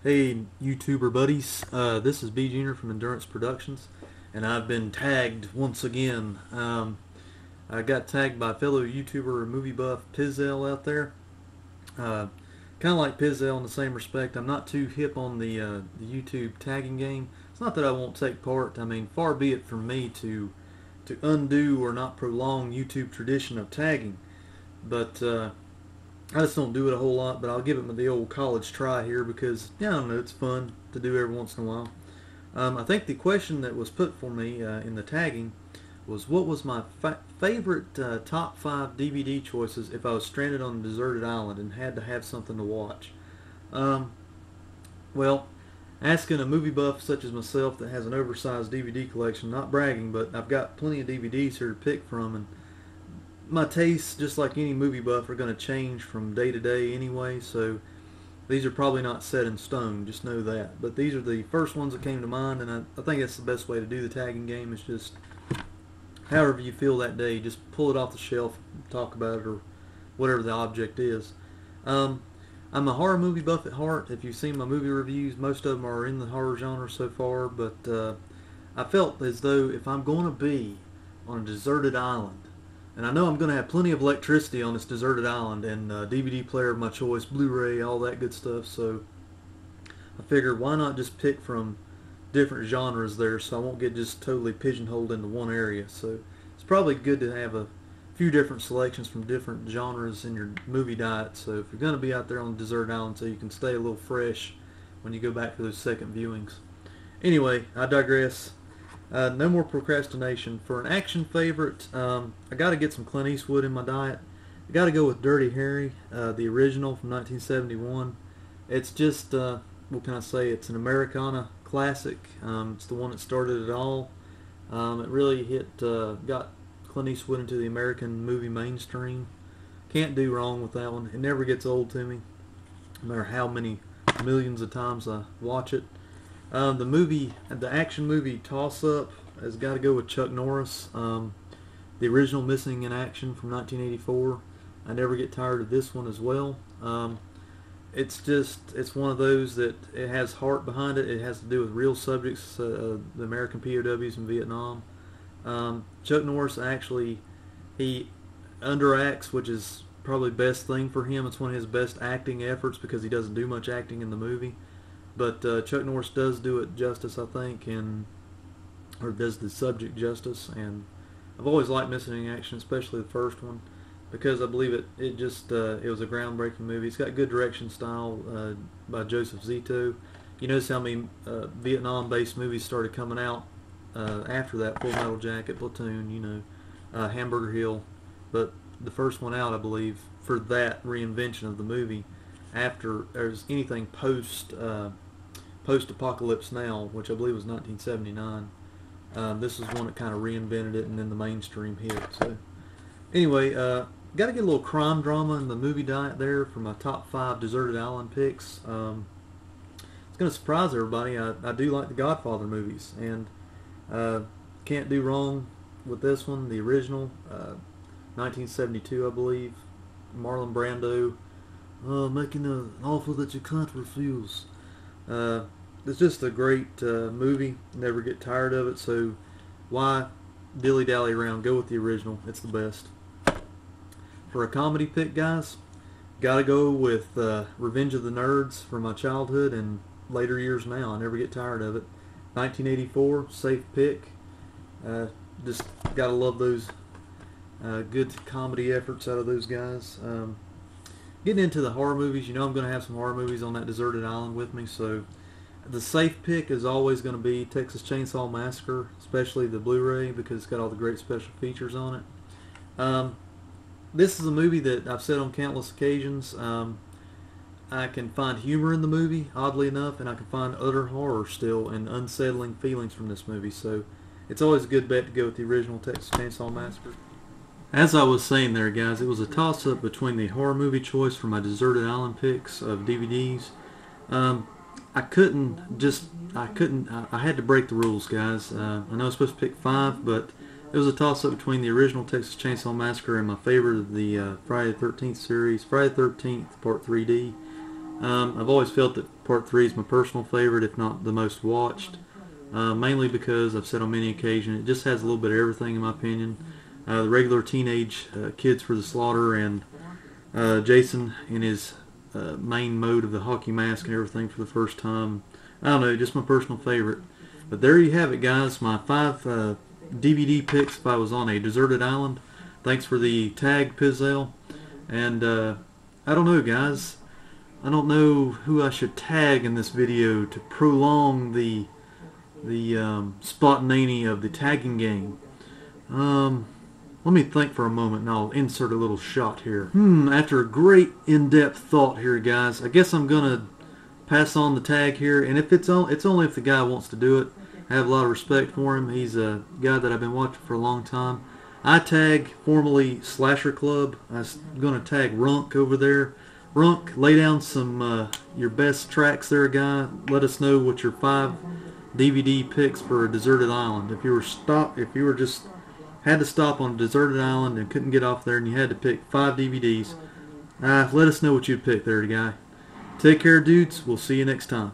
Hey, YouTuber buddies. This is B Junior from Endurance Productions, and I've been tagged once again. I got tagged by fellow YouTuber movie buff pizowell out there. Uh, kind of like pizowell in the same respect. I'm not too hip on the YouTube tagging game. It's not that I won't take part. I mean, far be it from me to undo or not prolong YouTube tradition of tagging, but I just don't do it a whole lot, but I'll give it the old college try here because, yeah, I don't know, it's fun to do every once in a while. I think the question that was put for me in the tagging was what was my favorite top 5 DVD choices if I was stranded on a deserted island and had to have something to watch. Um, well, asking a movie buff such as myself that has an oversized DVD collection, not bragging, but I've got plenty of DVDs here to pick from, and my tastes, just like any movie buff, are going to change from day to day anyway, so these are probably not set in stone, just know that. But these are the first ones that came to mind, and I think that's the best way to do the tagging game, is just however you feel that day, just pull it off the shelf, talk about it, or whatever the object is. Um, I'm a horror movie buff at heart. If you've seen my movie reviews, most of them are in the horror genre so far, but I felt as though if I'm going to be on a deserted island, and I know I'm going to have plenty of electricity on this deserted island and DVD player of my choice, Blu-ray, all that good stuff. So I figured why not just pick from different genres there so I won't get just totally pigeonholed into one area. So it's probably good to have a few different selections from different genres in your movie diet. So if you're going to be out there on a deserted island so you can stay a little fresh when you go back for those second viewings. Anyway, I digress. No more procrastination. For an action favorite, I got to get some Clint Eastwood in my diet. I got to go with Dirty Harry, the original from 1971. It's just, what can I say? It's an Americana classic. It's the one that started it all. It really got Clint Eastwood into the American movie mainstream. Can't do wrong with that one. It never gets old to me, no matter how many millions of times I watch it. The action movie toss-up has got to go with Chuck Norris. The original Missing in Action from 1984. I never get tired of this one as well. It's one of those that it has heart behind it. It has to do with real subjects, the American POWs in Vietnam. Chuck Norris actually, he underacts, which is probably the best thing for him. It's one of his best acting efforts because he doesn't do much acting in the movie. But Chuck Norris does do it justice, I think, or does the subject justice. And I've always liked Missing in Action, especially the first one, because I believe it was a groundbreaking movie. It's got good direction style by Joseph Zito. You notice how many Vietnam-based movies started coming out after that: Full Metal Jacket, Platoon, Hamburger Hill. But the first one out, I believe, for that reinvention of the movie, after there's anything post-apocalypse now, which I believe was 1979. This is one that kind of reinvented it, and then the mainstream hit. So anyway, got to get a little crime drama in the movie diet there for my top 5 deserted island picks. It's going to surprise everybody. I do like the Godfather movies, and can't do wrong with this one. The original, 1972, I believe. Marlon Brando. Making an offer that you can't refuse. It's just a great movie. Never get tired of it. So why dilly-dally around? Go with the original. It's the best. For a comedy pick, guys, gotta go with Revenge of the Nerds from my childhood and later years now. I never get tired of it. 1984, safe pick. Just gotta love those good comedy efforts out of those guys. Getting into the horror movies, I'm going to have some horror movies on that deserted island with me, so the safe pick is always going to be Texas Chainsaw Massacre, especially the Blu-ray, because it's got all the great special features on it. This is a movie that I've said on countless occasions. I can find humor in the movie, oddly enough, and I can find utter horror still and unsettling feelings from this movie, so it's always a good bet to go with the original Texas Chainsaw Massacre. As I was saying there, guys, it was a toss-up between the horror movie choice for my deserted island picks of DVDs. I had to break the rules, guys. I know I was supposed to pick 5, but it was a toss-up between the original Texas Chainsaw Massacre and my favorite of the Friday the 13th series, Friday the 13th Part 3D. I've always felt that part 3 is my personal favorite, if not the most watched. Mainly because I've said on many occasions, it just has a little bit of everything in my opinion. The regular teenage kids for the slaughter, and Jason in his main mode of the hockey mask and everything for the first time. I don't know, just my personal favorite. But there you have it, guys. My 5 DVD picks if I was on a deserted island. Thanks for the tag, Pizowell. And I don't know, guys. I don't know who I should tag in this video to prolong the spontaneity of the tagging game. Let me think for a moment and I'll insert a little shot here. After a great in-depth thought here, guys, I guess I'm gonna pass on the tag here, and if it's only if the guy wants to do it. I have a lot of respect for him. He's a guy that I've been watching for a long time. I tag formerly Slasher Club. I'm gonna tag Runk over there. Runk, lay down some your best tracks there, guy. Let us know what your 5 DVD picks for a deserted island. If you were just had to stop on a deserted island and couldn't get off there, and you had to pick 5 DVDs, let us know what you'd pick there, guy. Take care, dudes. We'll see you next time.